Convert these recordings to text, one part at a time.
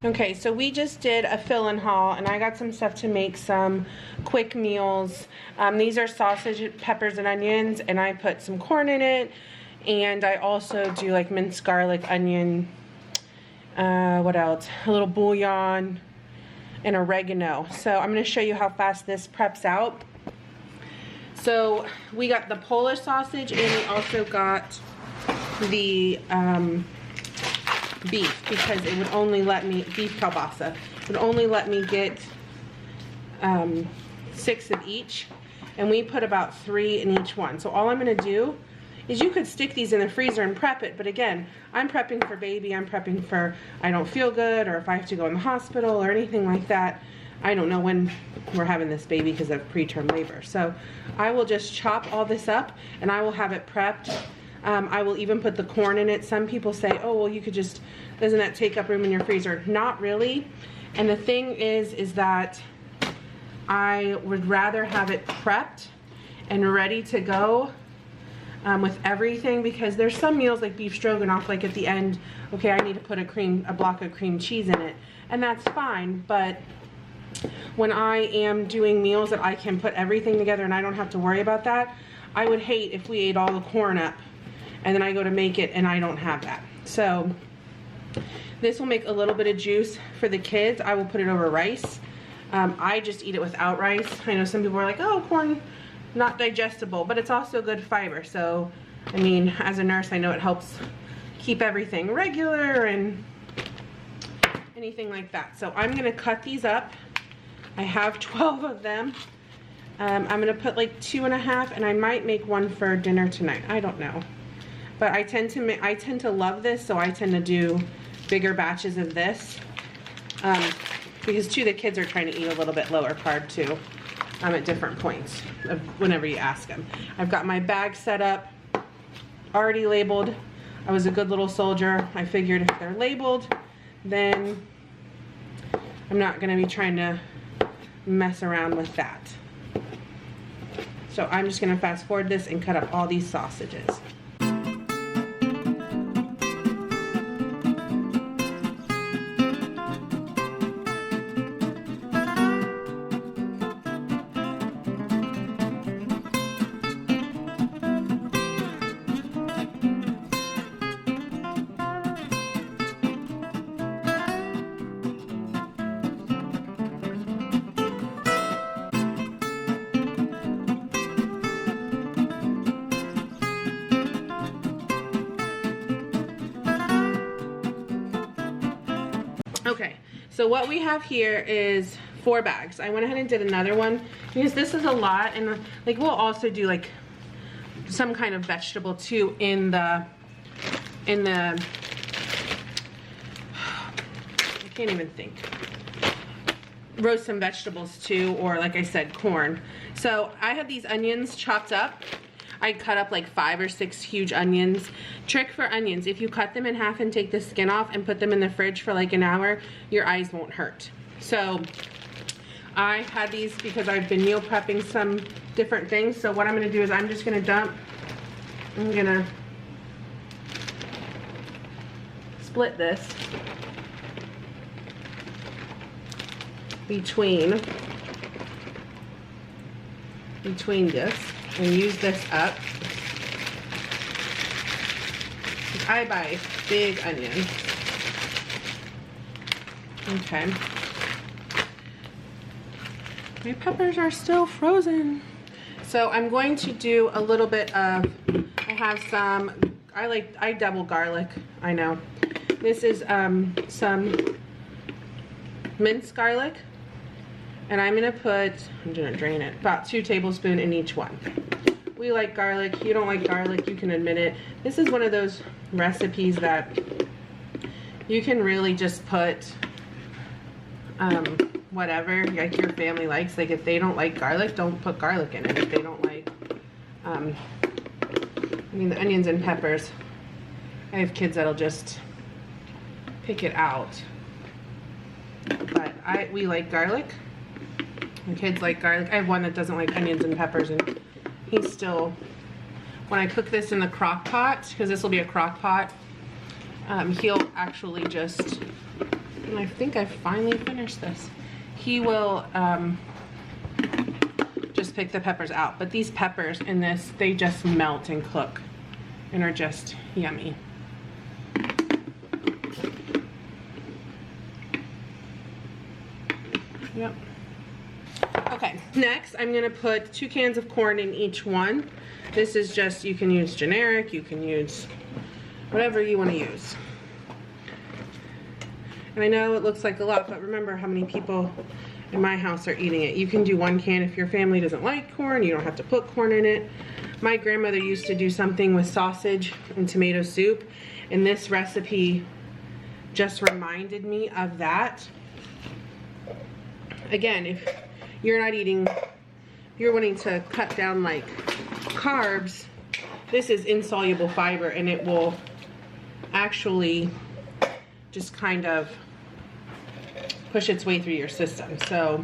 Okay, so we just did a fill-in haul, and I got some stuff to make some quick meals. These are sausage, peppers, and onions, and I put some corn in it, and I also do like minced garlic, onion, what else? A little bouillon, and oregano. So I'm going to show you how fast this preps out. So we got the Polish sausage, and we also got the beef, because it would only let me, beef kielbasa, would only let me get 6 of each, and we put about 3 in each one. So all I'm going to do is, you could stick these in the freezer and prep it, but again, I'm prepping for baby, I'm prepping for I don't feel good, or if I have to go in the hospital or anything like that. I don't know when we're having this baby because of preterm labor. So I will just chop all this up, and I will have it prepped. I will even put the corn in it. Some people say, oh, well, you could just, doesn't that take up room in your freezer? Not really. And the thing is that I would rather have it prepped and ready to go with everything, because there's some meals like beef stroganoff, like at the end, okay, I need to put a block of cream cheese in it, and that's fine. But when I am doing meals that I can put everything together and I don't have to worry about that, I would hate if we ate all the corn up and then I go to make it and I don't have that. So this will make a little bit of juice for the kids. I will put it over rice. I just eat it without rice. I know some people are like, oh, corn, not digestible, but it's also good fiber. So, I mean, as a nurse, I know it helps keep everything regular and anything like that. So I'm gonna cut these up. I have 12 of them. I'm gonna put like 2.5, and I might make one for dinner tonight. I don't know. But I tend to love this, so I tend to do bigger batches of this. Because too, the kids are trying to eat a little bit lower carb too, at different points of whenever you ask them. I've got my bag set up, already labeled. I was a good little soldier. I figured if they're labeled, then I'm not gonna be trying to mess around with that. So I'm just gonna fast forward this and cut up all these sausages. Okay, so what we have here is 4 bags. I went ahead and did another one because this is a lot, and like we'll also do like some kind of vegetable too in the I can't even think. Roast some vegetables too, or like I said, corn. So I have these onions chopped up. I cut up like 5 or 6 huge onions. Trick for onions, if you cut them in half and take the skin off and put them in the fridge for like an hour, your eyes won't hurt. So I had these because I've been meal prepping some different things. So what I'm gonna do is I'm just gonna I'm gonna split this between this and use this up. I buy big onions. Okay. My peppers are still frozen. So I'm going to do a little bit of, I have some, I double garlic, I know. This is some minced garlic. And I'm gonna drain it, about 2 tablespoons in each one. We like garlic, you don't like garlic, you can admit it. This is one of those recipes that you can really just put whatever like your family likes. Like if they don't like garlic, don't put garlic in it. If they don't like, I mean the onions and peppers, I have kids that'll just pick it out. But we like garlic. My kids like garlic. I have one that doesn't like onions and peppers, and he's still, when I cook this in the crock pot, because this will be a crock pot, he'll actually just And I think I finally finished this. He will just pick the peppers out. But these peppers in this, they just melt and cook and are just yummy. Yep. Okay, next I'm gonna put 2 cans of corn in each one. This is just, you can use generic, you can use whatever you want to use. And I know it looks like a lot, but remember how many people in my house are eating it. You can do 1 can if your family doesn't like corn. You don't have to put corn in it. My grandmother used to do something with sausage and tomato soup, and this recipe just reminded me of that. Again, if you're not eating, you're wanting to cut down like carbs, this is insoluble fiber, and it will actually just kind of push its way through your system. So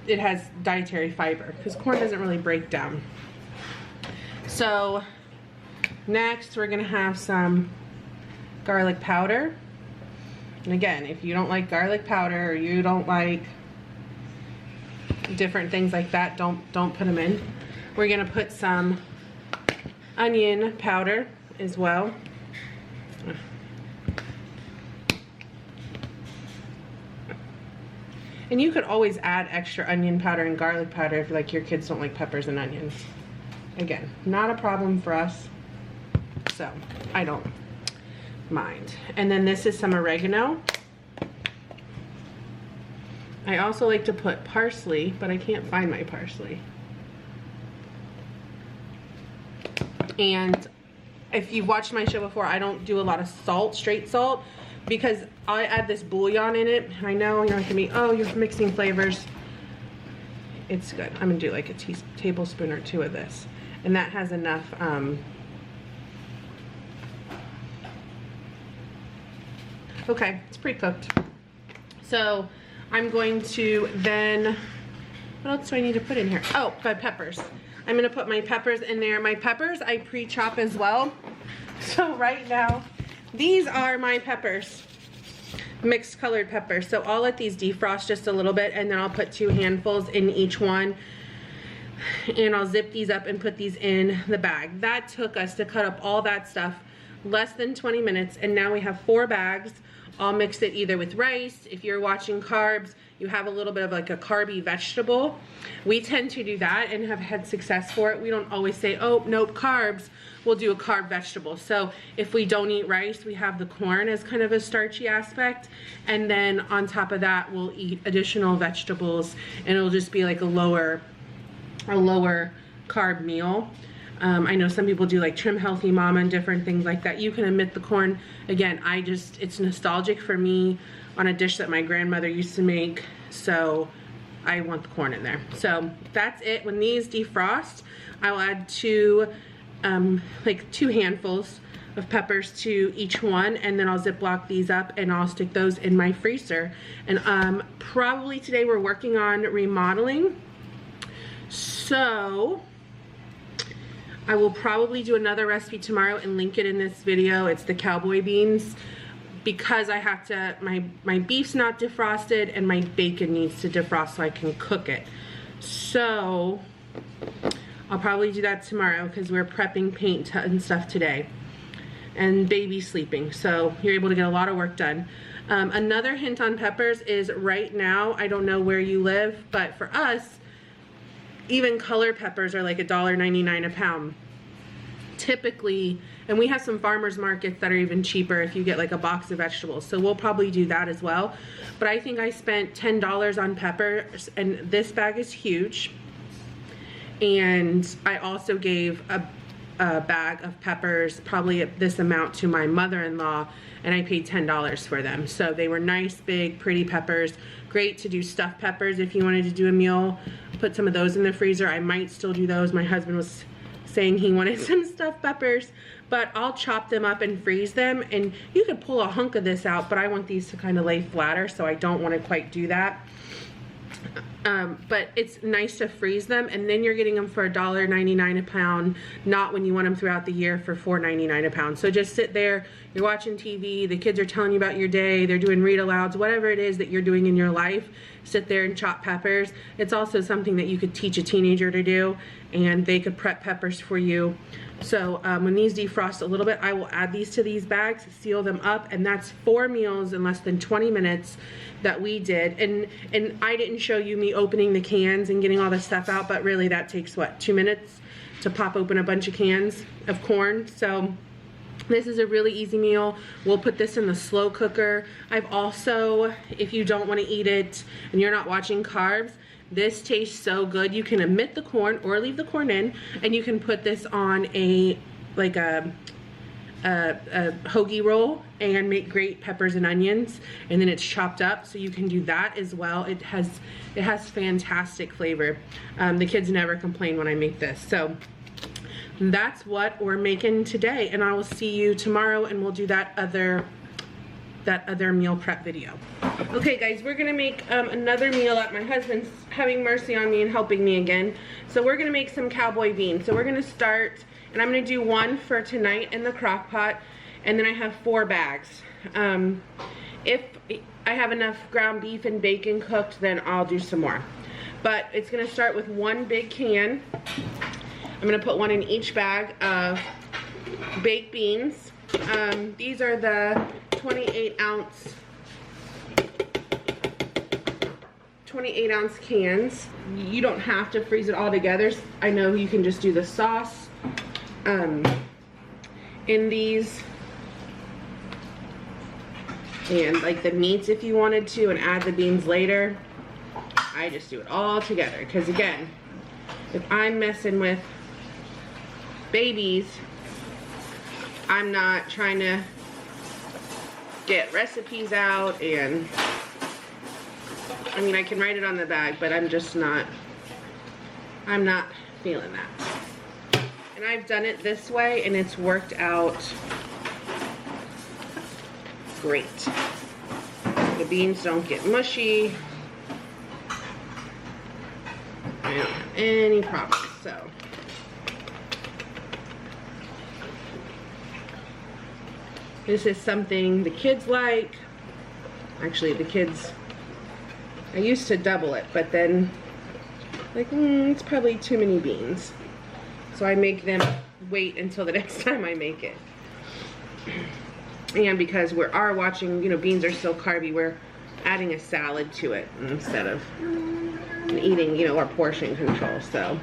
it has dietary fiber because corn doesn't really break down. So next we're gonna have some garlic powder. And again, if you don't like garlic powder or you don't like different things like that, don't put them in. We're gonna put some onion powder as well. And you could always add extra onion powder and garlic powder if like your kids don't like peppers and onions. Again, not a problem for us, so I don't mind. And then this is some oregano. I also like to put parsley, but I can't find my parsley. And if you've watched my show before, I don't do a lot of salt, straight salt, because I add this bouillon in it. I know you're not gonna be, oh, you're mixing flavors. It's good. I'm gonna do like a tablespoon or 2 of this. And that has enough okay, it's pre-cooked. So I'm going to then, what else do I need to put in here? Oh, my peppers. I'm gonna put my peppers in there. My peppers I pre-chop as well. So right now, these are my peppers, mixed colored peppers. So I'll let these defrost just a little bit, and then I'll put 2 handfuls in each one. And I'll zip these up and put these in the bag. That took us to cut up all that stuff less than 20 minutes, and now we have 4 bags. I'll mix it either with rice. If you're watching carbs, you have a little bit of like a carby vegetable. We tend to do that and have had success for it. We don't always say, oh, nope, carbs. We'll do a carb vegetable. So if we don't eat rice, we have the corn as kind of a starchy aspect. And then on top of that, we'll eat additional vegetables, and it'll just be like a lower carb meal. I know some people do like Trim Healthy Mama and different things like that. You can omit the corn. Again, it's nostalgic for me on a dish that my grandmother used to make, so I want the corn in there. So that's it. When these defrost, I'll add 2 handfuls of peppers to each one, and then I'll Ziploc these up and I'll stick those in my freezer. And probably today we're working on remodeling, so I will probably do another recipe tomorrow and link it in this video. It's the Cowboy beans, because I have to, my beef's not defrosted and my bacon needs to defrost so I can cook it. So I'll probably do that tomorrow because we're prepping paint and stuff today. And baby's sleeping, so you're able to get a lot of work done. Another hint on peppers is right now, I don't know where you live, but for us, even color peppers are like $1.99 a pound. Typically, and we have some farmers markets that are even cheaper if you get like a box of vegetables. So we'll probably do that as well. But I think I spent $10 on peppers, and this bag is huge. And I also gave a bag of peppers, probably this amount, to my mother-in-law, and I paid $10 for them. So they were nice, big, pretty peppers. Great to do stuffed peppers if you wanted to do a meal. Put some of those in the freezer. I might still do those. My husband was saying he wanted some stuffed peppers, but I'll chop them up and freeze them. And you could pull a hunk of this out, but I want these to kind of lay flatter, so I don't want to quite do that. But it's nice to freeze them, and then you're getting them for $1.99 a pound, not when you want them throughout the year for $4.99 a pound. So just sit there, you're watching TV, the kids are telling you about your day, they're doing read-alouds, whatever it is that you're doing in your life, sit there and chop peppers. It's also something that you could teach a teenager to do, and they could prep peppers for you. So when these defrost a little bit, I will add these to these bags, seal them up, and that's 4 meals in less than 20 minutes that we did. And I didn't show you me opening the cans and getting all the stuff out, but really that takes, what, 2 minutes to pop open a bunch of cans of corn. So this is a really easy meal. We'll put this in the slow cooker. I've also, if you don't want to eat it and you're not watching carbs, this tastes so good. You can omit the corn or leave the corn in, and you can put this on a hoagie roll and make great peppers and onions, and then it's chopped up, so you can do that as well. It has fantastic flavor. The kids never complain when I make this. So that's what we're making today, and I will see you tomorrow, and we'll do that other meal prep video. Okay guys, we're gonna make another meal up. My husband's having mercy on me and helping me again. So we're gonna make some cowboy beans. So we're gonna start, and I'm gonna do 1 for tonight in the crock pot, and then I have 4 bags. If I have enough ground beef and bacon cooked, then I'll do some more. But it's gonna start with 1 big can. I'm gonna put 1 in each bag of baked beans. These are the 28 ounce cans. You don't have to freeze it all together. I know you can just do the sauce in these, and like the meats if you wanted to, and add the beans later. I just do it all together, because again, if I'm messing with babies, I'm not trying to get recipes out, and I mean, I can write it on the bag, but I'm not feeling that. And I've done it this way, and it's worked out great. The beans don't get mushy. I don't have any problems, so. This is something the kids like. Actually, the kids, I used to double it, but then, like, it's probably too many beans. So I make them wait until the next time I make it. And because we are watching, you know, beans are so carby, we're adding a salad to it instead of eating, you know, our portion control. So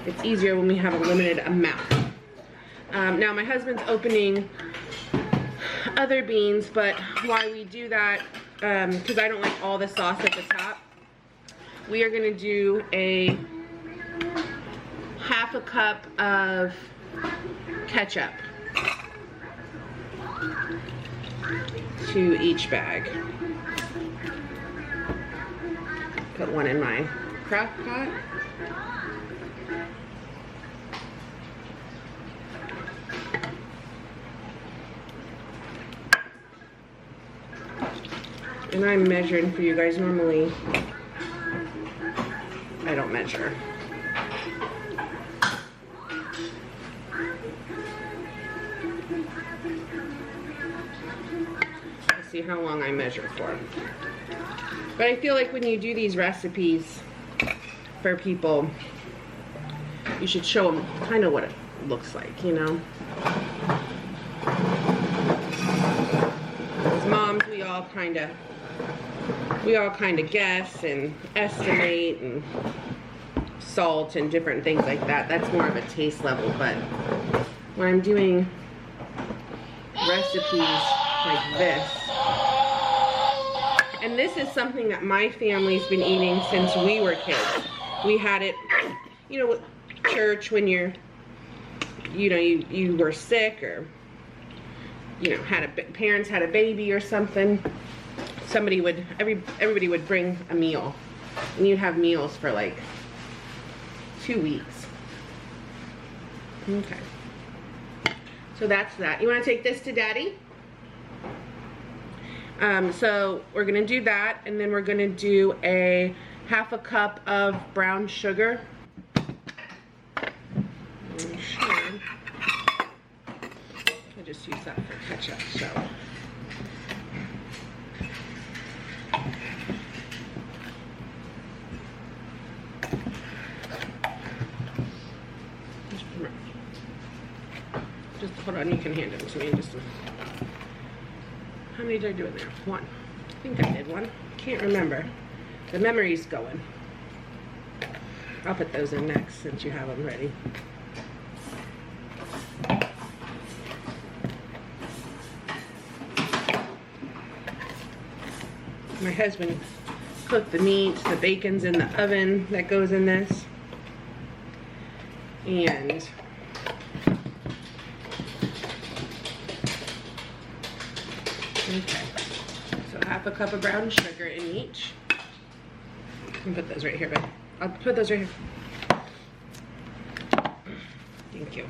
it's easier when we have a limited amount. Now my husband's opening other beans, but why we do that, because I don't like all the sauce at the top, we are going to do a half a cup of ketchup to each bag. Put 1 in my crock pot. And I'm measuring for you guys. Normally, I don't measure. Let's see how long I measure for. But I feel like when you do these recipes for people, you should show them kind of what it looks like, you know? As moms, we all kind of guess and estimate, and salt and different things like that. That's more of a taste level. But when I'm doing recipes like this, and this is something that my family's been eating since we were kids. We had it, you know, church when you were sick, or you know, parents had a baby or something. Everybody would bring a meal, and you'd have meals for like 2 weeks. Okay. So that's that. You want to take this to Daddy? So we're gonna do that, and then we're gonna do a half a cup of brown sugar. I just use that for ketchup, so. Just hold on, you can hand them to me in just a minute. How many did I do in there? One. I think I did one. Can't remember. The memory's going. I'll put those in next since you have them ready. My husband cooked the meat, the bacon's in the oven that goes in this. And okay, so half a cup of brown sugar in each. I'll put those right here, babe. I'll put those right here. Thank you.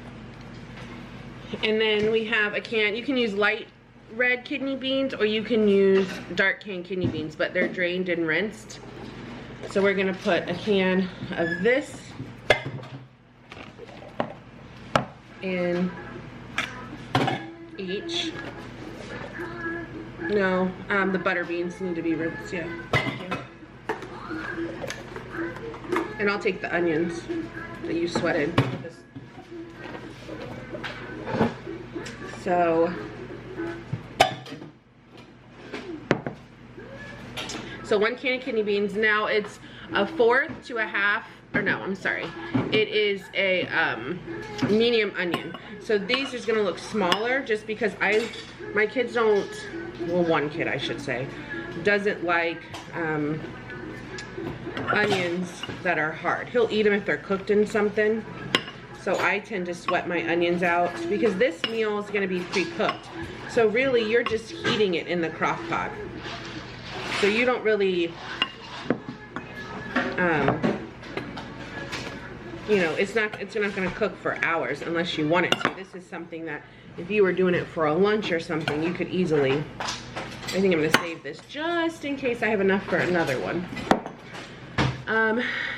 And then we have a can. You can use light red kidney beans or you can use dark canned kidney beans, but they're drained and rinsed. So we're gonna put a can of this in each. No, the butter beans need to be rinsed, yeah. And I'll take the onions that you sweated. So 1 can of kidney beans. Now it's a 1/4 to a 1/2, or no, I'm sorry. It is a medium onion. So these are gonna look smaller just because my kids don't, well, one kid I should say, doesn't like onions that are hard. He'll eat them if they're cooked in something. So I tend to sweat my onions out because this meal is gonna be pre-cooked. So really you're just heating it in the crock pot. So you don't really, you know, it's not gonna cook for hours unless you want it to. This is something that if you were doing it for a lunch or something, you could easily, I think I'm gonna save this just in case I have enough for another one.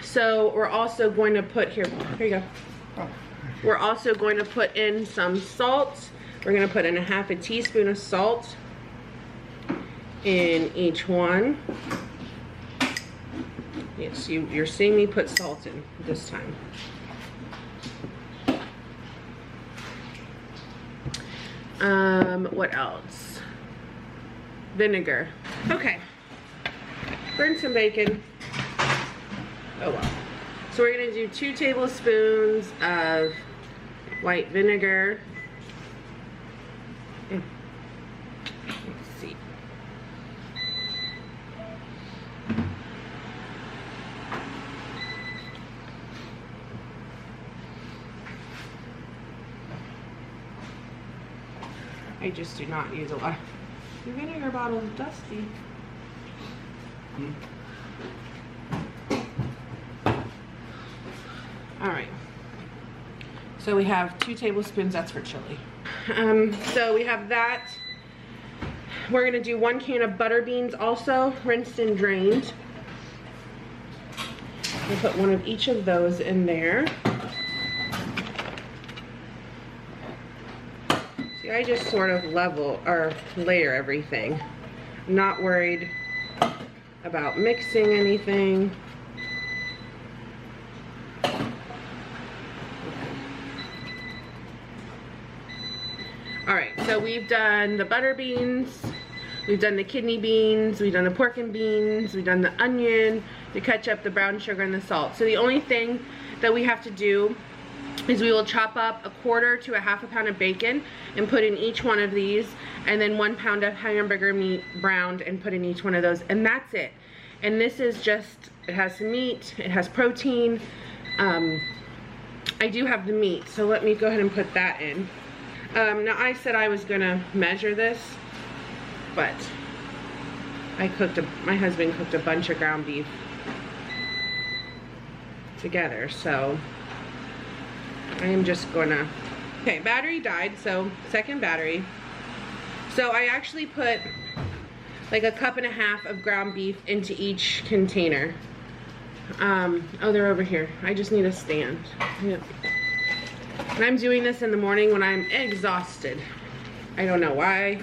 So we're also going to put, here you go. We're also going to put in some salt. We're gonna put in a 1/2 teaspoon of salt in each one. Yes, you're seeing me put salt in this time. What else? Vinegar. Okay. Burn some bacon. Oh well. So we're gonna do 2 tablespoons of white vinegar. Let's see. I just do not use a lot. Your vinegar bottle is dusty. All right. So we have 2 tablespoons, that's for chili. So we have that. We're gonna do 1 can of butter beans also, rinsed and drained. We'll put 1 of each of those in there. See, I just sort of level or layer everything. I'm not worried about mixing anything. All right, so we've done the butter beans, we've done the kidney beans, we've done the pork and beans, we've done the onion, the ketchup, the brown sugar, and the salt. So the only thing that we have to do is we will chop up 1/4 to a 1/2 pound of bacon and put in each one of these, and then 1 pound of hamburger meat browned and put in each one of those, and that's it. And this is just, it has some meat, it has protein. I do have the meat, so let me go ahead and put that in. Now I said I was gonna measure this, but my husband cooked a bunch of ground beef together, so I am just gonna, okay, battery died, so 2nd battery. So I actually put like 1.5 cups of ground beef into each container. Oh, they're over here. I just need a stand. Yep. And I'm doing this in the morning when I'm exhausted. I don't know why.